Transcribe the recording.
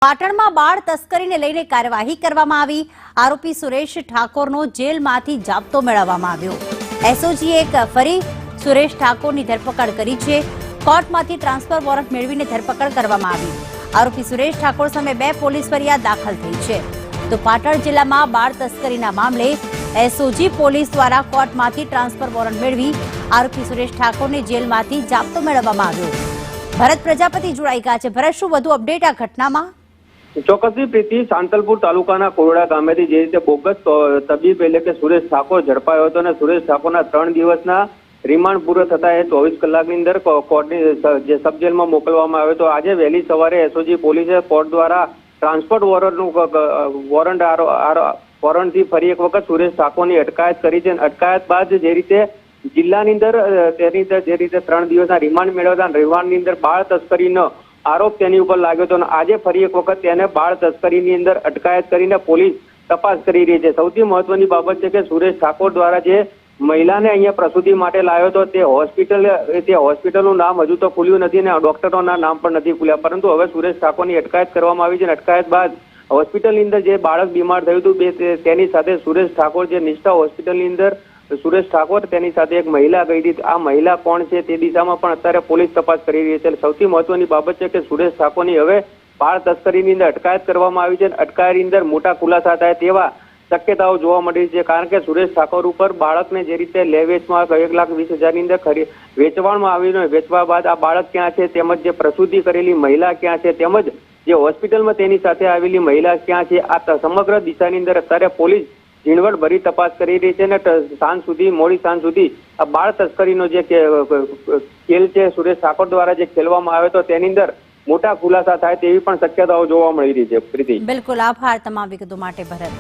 પાટણમાં બાળ તસ્કરીને લઈને કાર્યવાહી કરવામાં આવી। આરોપી સુરેશ ઠાકોરનો જેલમાંથી જાપ્તો મેળવવામાં આવ્યો। એસઓજીએ ફરી સુરેશ ઠાકોરની ધરપકડ કરી છે। કોર્ટમાંથી ટ્રાન્સફર વોરંટ મેળવીને ધરપકડ કરવામાં આવી। આરોપી સુરેશ ઠાકોર સામે 2 પોલીસ ફરિયાદ દાખલ થઈ છે। તો પાટણ જિલ્લામાં બાળ તસ્કરીના મામલે એસઓજી પોલીસ દ્વારા કોર્ટમાંથી ટ્રાન્સફર વોરંટ મેળવી આરોપી સુરેશ ઠાકોરને જેલમાંથી જાપ્તો મેળવવામાં આવ્યો। ભરત પ્રજાપતિ જોડાઈ ગયા છે। ભરત, શું વધુ અપડેટ આ ઘટનામાં? ચોક્કસથી પ્રીતિ, સાંતલપુર તાલુકાના કોરડા ગામેથી જે રીતે બોગસ તબીબ એટલે કે સુરેશ ઠાકોર ઝડપાયો હતો અને સુરેશ ઠાકોરના 3 દિવસના રિમાન્ડ પૂરો થતા એ 24 કલાકની અંદર કોર્ટની જે સબ જેલમાં મોકલવામાં આવ્યો હતો। આજે વહેલી સવારે એસઓજી પોલીસે કોર્ટ દ્વારા ટ્રાન્સપોર્ટ વોરંટથી ફરી એક વખત સુરેશ ઠાકોરની અટકાયત કરી છે। અટકાયત બાદ જે રીતે જિલ્લાની અંદર તેની અંદર જે રીતે 3 દિવસના રિમાન્ડ મેળવતા રિમાન્ડની અંદર બાળ તસ્કરીનો આરોપ તેની ઉપર લાગ્યો હતો અને આજે ફરી એક વખત તેને બાળ તસ્કરીની અંદર અટકાયત કરીને પોલીસ તપાસ કરી રહી છે। સૌથી મહત્વની બાબત છે કે સુરેશ ઠાકોર દ્વારા જે મહિલાને અહીંયા પ્રસૂતિ માટે લાવ્યો હતો તે હોસ્પિટલનું નામ હજુ તો ખુલ્યું નથી અને ડોક્ટરોના નામ પણ નથી ખુલ્યા, પરંતુ હવે સુરેશ ઠાકોરની અટકાયત કરવામાં આવી છે અને અટકાયત બાદ હોસ્પિટલની અંદર જે બાળક બીમાર થયું હતું તેની સાથે સુરેશ ઠાકોર જે નિષ્ઠા હોસ્પિટલની અંદર સુરેશ ઠાકોર તેની સાથે એક મહિલા ગઈ હતી। આ મહિલા કોણ છે તે દિશામાં પણ અત્યારે પોલીસ તપાસ કરી રહી છે। સૌથી મહત્વની બાબત છે કે સુરેશ ઠાકોરની હવે બાળ તસ્કરીની અંદર અટકાયત કરવામાં આવી છે। અટકાયતની અંદર મોટા ખુલાસા થાય તેવા શક્યતાઓ જોવા મળી છે, કારણ કે સુરેશ ઠાકોર ઉપર બાળકને જે રીતે લે વેચમાં 1,20,000ની અંદર વેચવામાં આવ્યું, વેચવા બાદ આ બાળક ક્યાં છે તેમજ જે પ્રસૂતિ કરેલી મહિલા ક્યાં છે તેમજ જે હોસ્પિટલમાં તેની સાથે આવેલી મહિલા ક્યાં છે, આ સમગ્ર દિશાની અંદર અત્યારે પોલીસ ઝીણવટ ભરી તપાસ કરી રહી છે અને મોડી સાંજ સુધી આ બાળ તસ્કરીનો જે ખેલ છે સુરેશ ઠાકોર દ્વારા જે ખેલવામાં આવ્યો હતો તેની અંદર મોટા ખુલાસા થાય તેવી પણ શક્યતાઓ જોવા મળી રહી છે। પ્રીતિ, બિલકુલ, આભાર તમામ વિગતો માટે ભરત।